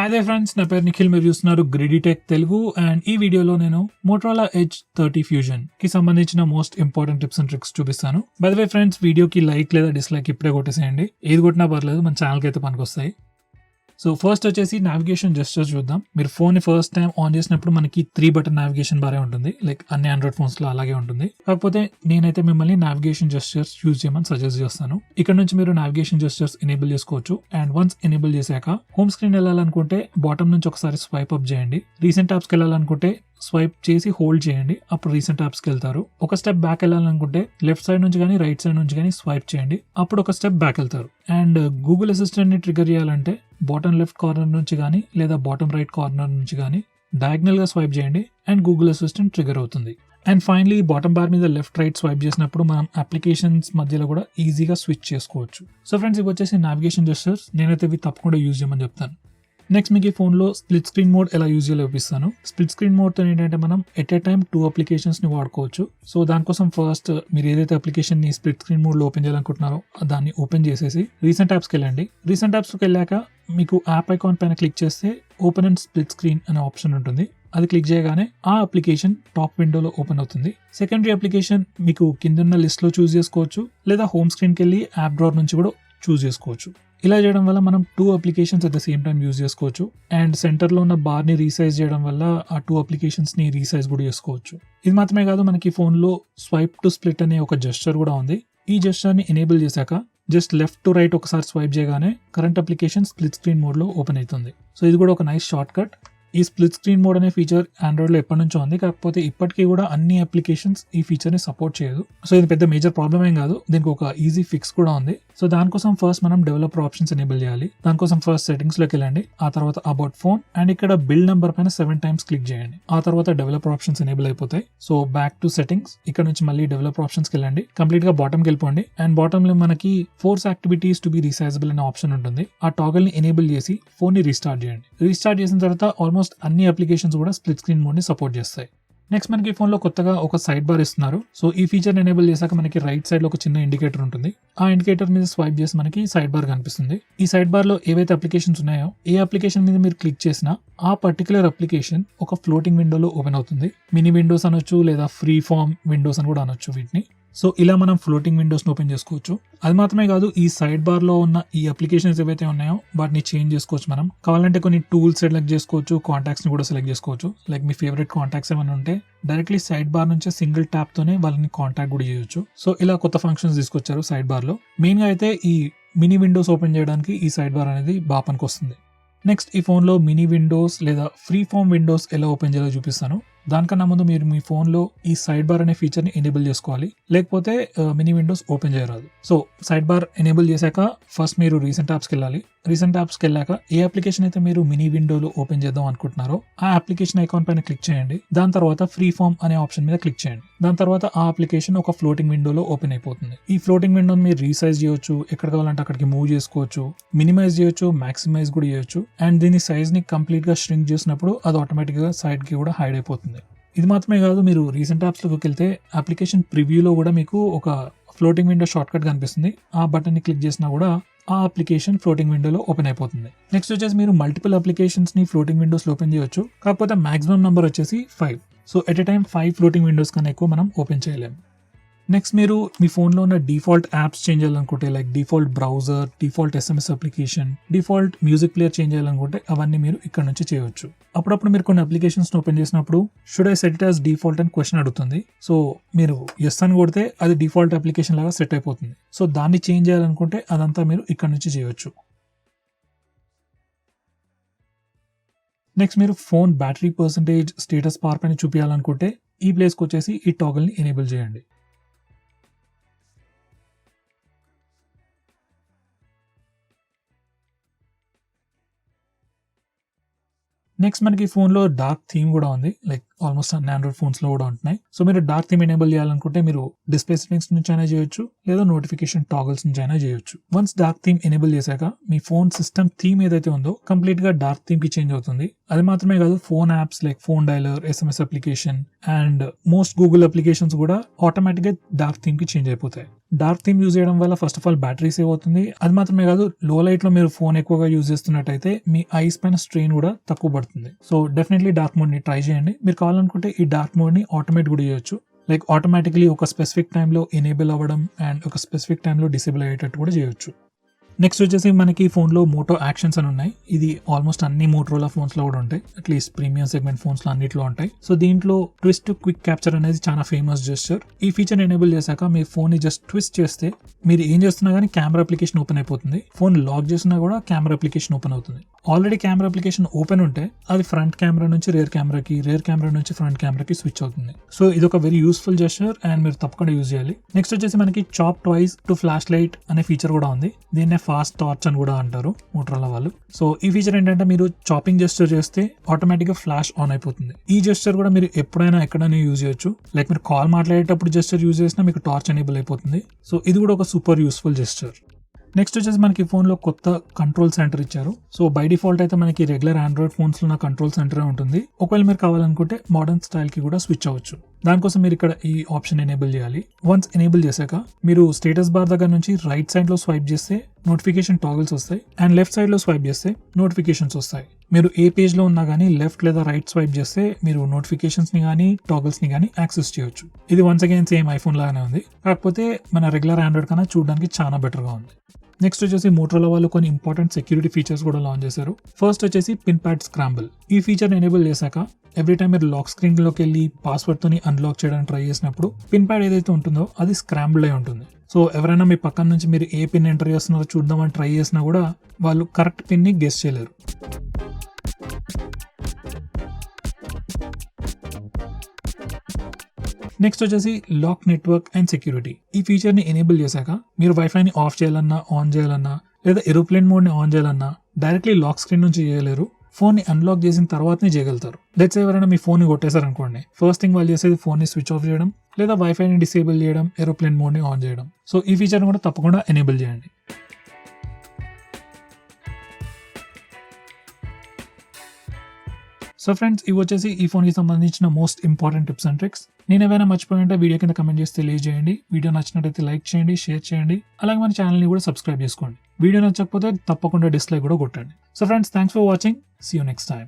Hi they friends, నా పేరు నిఖిల్. మీరు చూస్తున్నారు గ్రిడీ టెక్ తెలుగు. అండ్ ఈ వీడియోలో నేను మోటరోలా ఎడ్జ్ 30 ఫ్యూజన్ కి సంబంధించిన most important tips and tricks చూపిస్తాను. బై ద వే ఫ్రెండ్స్, వీడియోకి లైక్ లేదా డిస్లైక్ ఇప్పుడే కొట్టేసేయండి. ఏది కొట్టినా పర్లేదు, మన ఛానల్కి అయితే పనికొస్తాయి. సో ఫస్ట్ వచ్చేసి నావిగేషన్ జెస్చర్స్ చూద్దాం. మీరు ఫోన్ ని ఫస్ట్ టైం ఆన్ చేసినప్పుడు మనకి 3 బటన్ నావిగేషన్ బారే ఉంటుంది, లైక్ అన్ని ఆండ్రాయిడ్ ఫోన్స్ లో అలాగే ఉంటుంది. కాకపోతే నేనైతే మిమ్మల్ని నావిగేషన్ జెస్చర్స్ యూజ్ చేయమని సజెస్ట్ చేస్తాను. ఇక్కడ నుంచి మీరు నావిగేషన్ జెస్చర్స్ ఎనేబుల్ చేసుకోవచ్చు. అండ్ వన్స్ ఎనేబుల్ చేశాక హోమ్ స్క్రీన్ వెళ్ళాలనుకుంటే బాటమ్ నుంచి ఒకసారి స్వైప్ అప్ చేయండి. రీసెంట్ యాప్స్కి వెళ్ళాలనుకుంటే స్వైప్ చేసి హోల్డ్ చేయండి, అప్పుడు రీసెంట్ యాప్స్కి వెళ్తారు. ఒక స్టెప్ బ్యాక్ వెళ్ళాలనుకుంటే లెఫ్ట్ సైడ్ నుంచి కానీ రైట్ సైడ్ నుంచి కానీ స్వైప్ చేయండి, అప్పుడు ఒక స్టెప్ బ్యాక్ వెళ్తారు. అండ్ గూగుల్ అసిస్టెంట్ ని ట్రిగర్ చేయాలంటే బాటమ్ లెఫ్ట్ కార్నర్ నుంచి కానీ లేదా బాటమ్ రైట్ కార్నర్ నుంచి కానీ డయాగ్నల్ గా స్వైప్ చేయండి అండ్ గూగుల్ అసిస్టెంట్ ట్రిగర్ అవుతుంది. అండ్ ఫైనలీ బాటమ్ బార్ మీద లెఫ్ట్ రైట్ స్వైప్ చేసినప్పుడు మనం అప్లికేషన్స్ మధ్యలో కూడా ఈజీగా స్విచ్ చేసుకోవచ్చు. సో ఫ్రెండ్స్, ఇవి వచ్చేసి నావిగేషన్ జెస్చర్స్. నేనైతే ఇవి తప్పకుండా యూజ్ చేయమని చెప్తాను. నెక్స్ట్ మీకు ఈ ఫోన్లో స్ప్లిట్ స్క్రీన్ మోడ్ ఎలా యూజ్ చేయాలో చూపిస్తాను. స్ప్లిట్ స్క్రీన్ మోడ్తో ఏంటంటే మనం ఎట్ ఏ టైమ్ 2 అప్లికేషన్స్ని వాడుకోవచ్చు. సో దానికోసం ఫస్ట్ మీరు ఏదైతే అప్లికేషన్ని స్ప్లిట్ స్క్రీన్ మోడ్లో ఓపెన్ చేయాలనుకుంటున్నారో దాన్ని ఓపెన్ చేసేసి రీసెంట్ యాప్స్కి వెళ్ళండి. రీసెంట్ యాప్స్కి వెళ్ళాక మీకు యాప్ ఐకాన్ పైన క్లిక్ చేస్తే ఓపెన్ అండ్ స్ప్లిట్ స్క్రీన్ అనే ఆప్షన్ ఉంటుంది. అది క్లిక్ చేయగానే ఆ అప్లికేషన్ టాప్ విండోలో ఓపెన్ అవుతుంది. సెకండరీ అప్లికేషన్ మీకు కిందన్న లిస్ట్లో చూస్ చేసుకోవచ్చు, లేదా హోమ్ స్క్రీన్కి వెళ్ళి యాప్ డ్రార్ నుంచి కూడా చూస్ చేసుకోవచ్చు. ఇలా చేయడం వల్ల మనం 2 applications at the same time use చేసుకోవచ్చు. అండ్ సెంటర్లో ఉన్న బార్ని రీసైజ్ చేయడం వల్ల ఆ 2 అప్లికేషన్స్ని రీసైజ్ కూడా చేసుకోవచ్చు. ఇది మాత్రమే కాదు, మనకి ఫోన్లో స్వైప్ టు స్ప్లిట్ అనే ఒక జెస్చర్ కూడా ఉంది. ఈ జెస్చర్ని ఎనేబుల్ చేశాక జస్ట్ లెఫ్ట్ టు రైట్ ఒకసారి స్వైప్ చేయగానే కరెంట్ అప్లికేషన్ స్ప్లిట్ స్క్రీన్ మోడ్లో ఓపెన్ అవుతుంది. సో ఇది కూడా ఒక నైస్ షార్ట్ కట్. ఈ స్ప్లిట్ స్క్రీన్ మోడ్ అనే ఫీచర్ ఆండ్రాయిడ్లో ఎప్పటి నుంచో ఉంది, కాకపోతే ఇప్పటికీ కూడా అన్ని అప్లికేషన్స్ ఈ ఫీచర్ని సపోర్ట్ చేయదు. సో ఇది పెద్ద మేజర్ ప్రాబ్లమ్ ఏం కాదు, దీనికి ఒక ఈజీ ఫిక్స్ కూడా ఉంది. సో దానికోసం ఫస్ట్ మనం డెవలపర్ ఆప్షన్స్ ఎనేబుల్ చేయాలి. దానికోసం ఫస్ట్ సెట్టింగ్స్లోకి వెళ్ళండి, ఆ తర్వాత అబౌట్ ఫోన్ అండ్ ఇక్కడ బిల్డ్ నెంబర్ పైన 7 టైమ్స్ క్లిక్ చేయండి. ఆ తర్వాత డెవలపర్ ఆప్షన్స్ ఎనేబుల్ అయిపోతాయి. సో బ్యాక్ టు సెట్టింగ్స్, ఇక్కడ నుంచి మళ్ళీ డెవలపర్ ఆప్షన్స్కి వెళ్ళండి, కంప్లీట్ గా బాటమ్కి వెళ్ళిపోండి. అండ్ బాటమ్ లో మనకి ఫోర్స్ యాక్టివిటీస్ టు బి రీసైజబుల్ అనే ఆప్షన్ ఉంటుంది. ఆ టాగల్ ని ఎనేబుల్ చేసి ఫోన్ ని రీస్టార్ట్ చేయండి. రీస్టార్ట్ చేసిన తర్వాత ఆల్మోస్ట్ అన్ని అప్లికేషన్స్ కూడా స్ప్లిట్ స్క్రీన్ మోడ్ ని సపోర్ట్ చేస్తాయి. నెక్స్ట్ మనకి ఫోన్ లో కొత్తగా ఒక సైడ్ బార్ ఇస్తున్నారు. సో ఈ ఫీచర్ ఎనేబుల్ చేశాక మనకి రైట్ సైడ్ లో ఒక చిన్న ఇండికేటర్ ఉంటుంది. ఆ ఇండికేటర్ మీద స్వైప్ చేసి మనకి సైడ్ బార్ కనిపిస్తుంది. ఈ సైడ్ బార్ లో ఏవైతే అప్లికేషన్స్ ఉన్నాయో ఏ అప్లికేషన్ మీద మీరు క్లిక్ చేసినా ఆ పర్టికులర్ అప్లికేషన్ ఒక ఫ్లోటింగ్ విండోలో ఓపెన్ అవుతుంది. మినీ విండోస్ అనొచ్చు, లేదా ఫ్రీ ఫామ్ విండోస్ అని కూడా అనొచ్చు వీటిని. సో ఇలా మనం ఫ్లోటింగ్ విండోస్ ఓపెన్ చేసుకోవచ్చు. అది మాత్రమే కాదు, ఈ సైడ్ బార్ లో ఉన్న ఈ అప్లికేషన్స్ ఏవైతే ఉన్నాయో వాటిని చేంజ్ చేసుకోవచ్చు. మనం కావాలంటే కొన్ని టూల్స్ సెలెక్ట్ చేసుకోవచ్చు, కాంటాక్ట్స్ ని కూడా సెలెక్ట్ చేసుకోవచ్చు. లైక్ మీ ఫేవరెట్ కాంటాక్ట్స్ ఏమైనా ఉంటే డైరెక్ట్లీ సైడ్ బార్ నుంచి సింగిల్ ట్యాప్ తోనే వాళ్ళని కాంటాక్ట్ కూడా చేయొచ్చు. సో ఇలా కొత్త ఫంక్షన్స్ తీసుకొచ్చారు సైడ్ బార్ లో. మెయిన్ గా అయితే ఈ మినీ విండోస్ ఓపెన్ చేయడానికి ఈ సైడ్ బార్ అనేది బాగా పనికొస్తుంది. నెక్స్ట్ ఈ ఫోన్లో మినీ విండోస్ లేదా ఫ్రీ ఫామ్ విండోస్ ఎలా ఓపెన్ చేయాలో చూపిస్తాను. దానికన్నా ముందు మీరు మీ ఫోన్లో ఈ సైడ్ బార్ అనే ఫీచర్ని ఎనేబుల్ చేసుకోవాలి, లేకపోతే మినీ విండోస్ ఓపెన్ చేయరాదు. సో సైడ్ బార్ ఎనేబుల్ చేశాక ఫస్ట్ మీరు రీసెంట్ యాప్స్కి వెళ్ళాలి. రీసెంట్ యాప్స్కి వెళ్ళాక ఏ అప్లికేషన్ అయితే మీరు మినీ విండోలో ఓపెన్ చేద్దాం అనుకుంటున్నారో ఆ అప్లికేషన్ ఐకాన్ పైన క్లిక్ చేయండి. దాని తర్వాత ఫ్రీ ఫామ్ అనే ఆప్షన్ మీద క్లిక్ చేయండి. దాని తర్వాత ఆ అప్లికేషన్ ఒక ఫ్లోటింగ్ విండోలో ఓపెన్ అయిపోతుంది. ఈ ఫ్లోటింగ్ విండోని మీరు రీసైజ్ చేయొచ్చు, ఎక్కడ కావాలంటే అక్కడికి మూవ్ చేసుకోవచ్చు, మినిమైజ్ చేయొచ్చు, మాక్సిమైజ్ కూడా చేయొచ్చు. అండ్ దీని సైజ్ ని కంప్లీట్ గా స్ట్రింక్ చేసినప్పుడు అది ఆటోమేటిక్ గా సైడ్ కి కూడా హైడ్ అయిపోతుంది. ఇది మాత్రమే కాదు, మీరు రీసెంట్ యాప్స్ లోకి వెళ్తే అప్లికేషన్ ప్రివ్యూలో కూడా మీకు ఒక ఫ్లోటింగ్ విండో షార్ట్ కట్ కనిపిస్తుంది. ఆ బటన్ ని క్లిక్ చేసినా కూడా ఆ అప్లికేషన్ ఫ్లోటింగ్ విండోలో ఓపెన్ అయిపోతుంది. నెక్స్ట్ వచ్చేసి మీరు మల్టిపుల్ అప్లికేషన్స్ ని ఫ్లోటింగ్ విండోస్ లో ఓపెన్ చేయొచ్చు, కాకపోతే మాక్సిమం నెంబర్ వచ్చేసి 5. So at a time 5 floating Windows కన్నా ఎక్కువ మనం ఓపెన్ చేయలేము. నెక్స్ట్ మీరు మీ ఫోన్లో ఉన్న డిఫాల్ట్ యాప్స్ చేంజ్ చేయాలనుకుంటే, like default browser, default SMS application, default music player change చేయాలనుకుంటే అవన్నీ మీరు ఇక్కడ నుంచి చేయవచ్చు. అప్పుడప్పుడు మీరు కొన్ని అప్లికేషన్స్ ఓపెన్ చేసినప్పుడు should I set it as default అని క్వశ్చన్ అడుగుతుంది. సో మీరు ఎస్ అని కొడితే అది డిఫాల్ట్ అప్లికేషన్ లాగా సెట్ అయిపోతుంది. సో దాన్ని చేంజ్ చేయాలనుకుంటే అదంతా మీరు ఇక్కడ నుంచి చేయవచ్చు. నెక్స్ట్ మీరు phone battery percentage status bar పైన చూపించాలనుకుంటే ఈ ప్లేస్కి వచ్చేసి ఈ టాగల్ని ఎనేబుల్ చేయండి. నెక్స్ట్ మనకి ఫోన్లో డార్క్ థీమ్ కూడా ఉంది, లైక్ ఆల్మోస్ట్ అన్ని ఆండ్రాయిడ్ ఫోన్స్ లో కూడా ఉంటున్నాయి. సో మీరు డార్క్ థీమ్ ఎనేబుల్ చేయాలనుకుంటే మీరు డిస్ప్లే సెట్టింగ్స్ నుంచి అయినా చేయొచ్చు, లేదా నోటిఫికేషన్ టాగల్స్ నుంచి అయినా చేయొచ్చు. వన్స్ డార్క్ థీమ్ ఎనేబుల్ చేశాక మీ ఫోన్ సిస్టమ్ థీమ్ ఏదైతే ఉందో కంప్లీట్ గా డార్క్ థీమ్ కి చేంజ్ అవుతుంది. అది మాత్రమే కాదు, phone apps like phone dialler, SMS application and most Google applications కూడా ఆటోమేటిక్ గా డార్క్ థీమ్ కి చేంజ్ అయిపోతాయి. డార్క్ థీమ్ యూజ్ చేయడం వల్ల first of all battery save అవుతుంది. అది మాత్రమే కాదు, లో లైట్ లో మీరు ఫోన్ ఎక్కువగా యూజ్ చేస్తున్నట్టయితే మీ ఐస్ పైన స్ట్రెయిన్ కూడా తక్కువ పడుతుంది. సో డెఫినెట్లీ డార్క్ మోడ్ ని ట్రై చేయండి. మీరు కావాలనుకుంటే ఈ డార్క్ మోడ్ ని ఆటోమేట్ కూడా చేయొచ్చు. లైక్ ఆటోమేటిక్లీ ఒక స్పెసిఫిక్ టైంలో ఎనేబుల్ అవ్వడం అండ్ ఒక స్పెసిఫిక్ టైంలో డిసేబుల్ అయ్యేటట్టు కూడా చేయొచ్చు. నెక్స్ట్ వచ్చేసి మనకి ఫోన్లో మోటో యాక్షన్స్ అని ఉన్నాయి. ఇది ఆల్మోస్ట్ అన్ని మోటరోలా ఫోన్స్ లో కూడా ఉంటాయి, అట్లీస్ట్ ప్రీమియం సెగ్మెంట్ ఫోన్స్ లో అన్నిట్లో ఉంటాయి. సో దీంట్లో ట్విస్ట్ టు క్విక్ క్యాప్చర్ అనేది చాలా ఫేమస్ జెస్చర్. ఈ ఫీచర్ ఎనేబుల్ చేశాక మీ ఫోన్ ని జస్ట్ ట్విస్ట్ చేస్తే మీరు ఏం చేస్తున్నా కానీ కెమెరా అప్లికేషన్ ఓపెన్ అయిపోతుంది. ఫోన్ లాక్ చేసినా కూడా కెమెరా అప్లికేషన్ ఓపెన్ అవుతుంది. ఆల్రెడీ కెమెరా అప్లికేషన్ ఓపెన్ ఉంటే అది ఫ్రంట్ కెమెరా నుంచి రేర్ కెమెరాకి, రేర్ కెమెరా నుంచి ఫ్రంట్ కెమెరాకి స్విచ్ అవుతుంది. సో ఇది ఒక వెరీ యూస్ఫుల్ జెస్చర్ అండ్ మీరు తప్పకుండా యూజ్ చేయాలి. నెక్స్ట్ వచ్చేసి మనకి chop twice to flash light అనే ఫీచర్ కూడా ఉంది. దీన్నే ఫాస్ట్ టార్చ్ అని కూడా అంటారు మోటరోలా వాళ్ళు. సో ఈ ఫీచర్ ఏంటంటే మీరు చాపింగ్ జెస్చర్ చేస్తే ఆటోమేటిక్ గా ఫ్లాష్ ఆన్ అయిపోతుంది. ఈ జెస్చర్ కూడా మీరు ఎప్పుడైనా ఎక్కడైనా యూజ్ చేయొచ్చు. లైక్ మీరు కాల్ మాట్లాడేటప్పుడు జెస్చర్ యూజ్ చేసినా మీకు టార్చ్ ఎనేబుల్ అయిపోతుంది. సో ఇది కూడా ఒక సూపర్ యూస్ఫుల్ జెస్చర్. నెక్స్ట్ వచ్చేసి మనకి ఫోన్లో కొత్త కంట్రోల్ సెంటర్ ఇచ్చారు. సో బై డిఫాల్ట్ అయితే మనకి రెగ్యులర్ ఆండ్రాయిడ్ ఫోన్స్ లో కంట్రోల్ సెంటర్ ఉంటుంది. ఒకవేళ మీరు కావాలనుకుంటే మోడర్న్ స్టైల్ కి కూడా స్విచ్ అవ్వచ్చు. దానికోసం మీరు ఇక్కడ ఈ ఆప్షన్ ఎనేబుల్ చేయాలి. వన్స్ ఎనేబుల్ చేశాక మీరు స్టేటస్ బార్ దగ్గర నుంచి రైట్ సైడ్ లో స్వైప్ చేస్తే నోటిఫికేషన్ టాగల్స్ వస్తాయి అండ్ లెఫ్ట్ సైడ్ లో స్వైప్ చేస్తే నోటిఫికేషన్స్ వస్తాయి. మీరు ఏ పేజ్ లో ఉన్నా కానీ లెఫ్ట్ లేదా రైట్ స్వైప్ చేస్తే మీరు నోటిఫికేషన్స్ ని కానీ టాగల్స్ ని కానీ యాక్సెస్ చేయొచ్చు. ఇది వన్స్ అగైన్ సేమ్ ఐఫోన్ లాగానే ఉంది, కాకపోతే మన రెగ్యులర్ ఆండ్రాయిడ్ కన్నా చూడడానికి చాలా బెటర్ గా ఉంది. నెక్స్ట్ వచ్చేసి మోటరోలా వాళ్ళు కొన్ని ఇంపార్టెంట్ సెక్యూరిటీ ఫీచర్స్ కూడా లాంచ్ చేశారు. ఫస్ట్ వచ్చేసి పిన్ ప్యాడ్ స్క్రాంబుల్. ఈ ఫీచర్ ఎనేబుల్ చేశాక ఎవ్రీ టైం మీరు లాక్ స్క్రీన్ లోకి వెళ్ళి పాస్వర్డ్ తోని అన్లాక్ చేయడానికి ట్రై చేసినప్పుడు పిన్ ప్యాడ్ ఏదైతే ఉంటుందో అది స్క్రాంబుల్ అయి ఉంటుంది. సో ఎవరైనా మీ పక్కన నుంచి మీరు ఏ పిన్ ఎంటర్ చేస్తున్నారో చూద్దామని ట్రై చేసినా కూడా వాళ్ళు కరెక్ట్ పిన్ ని గెస్ చేయలేరు. నెక్స్ట్ వచ్చేసి లాక్ నెట్వర్క్ అండ్ సెక్యూరిటీ. ఈ ఫీచర్ ని ఎనేబుల్ చేశాక మీరు వైఫైని ఆఫ్ చేయాలన్నా, ఆన్ చేయాలన్నా, లేదా ఏరోప్లేన్ మోడ్ ని ఆన్ చేయాలన్నా డైరెక్ట్లీ లాక్ స్క్రీన్ నుంచి చేయలేరు. ఫోన్ ని అన్లాక్ చేసిన తర్వాతనే చేయగలుగుతారు. లెట్స్ సే ఎవరైనా మీ ఫోన్ ని కొట్టేశారు అనుకోండి, ఫస్ట్ థింగ్ వాళ్ళు చేసేది ఫోన్ ని స్విచ్ ఆఫ్ చేయడం, లేదా వైఫైని డిసేబుల్ చేయడం, ఏరోప్లేన్ మోడ్ ని ఆన్ చేయడం. సో ఈ ఫీచర్ కూడా తప్పకుండా ఎనేబుల్ చేయండి. సో ఫ్రెండ్స్, ఇవి వచ్చేసి ఈ ఫోన్ కి సంబంధించిన most important tips and tricks. నేను ఏమైనా మర్చిపోయింటే వీడియో కింద కమెంట్ చేసి తెలియజేయండి. వీడియో నచ్చినట్టయితే లైక్ చేయండి, షేర్ చేయండి, అలాగే మన ఛానల్ని కూడా సబ్స్క్రైబ్ చేసుకోండి. వీడియో నచ్చకపోతే తప్పకుండా డిస్లైక్ కూడా కొట్టండి. So friends, thanks for watching. See you next time.